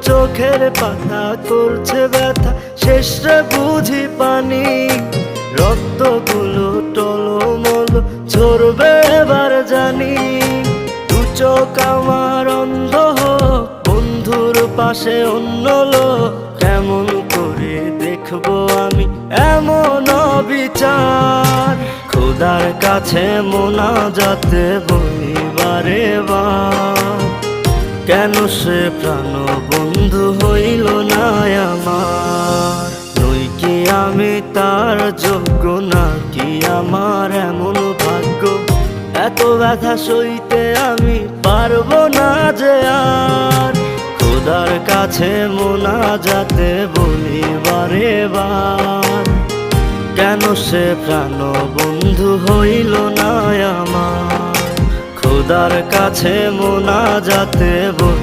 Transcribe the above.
চোখের পাতা করছে ব্যথা, শেষে বুঝি পানি। রক্তগুলো টলমল ঝরবে এবার জানি। দু চোখ আমার অন্ধ হোক, বন্ধুর পাশে অন্য লোক, কেমন করে দেখবো আমি এমন অবিচার। খোদার কাছে মোনাজাতে বলি বারে বার, কেন সে প্রাণ বন্ধু হইল না আমার। নই কি আমি তার যোগ্য, নাকি আমার এমন ভাগ্য, এত ব্যথা সইতে আমি পারবো না যে আর। খোদার কাছে মোনাজাতে বলি বারে বার, কেন সে প্রাণ বন্ধু হইল না আমার। খোদার কাছে মোনাজাতে বলি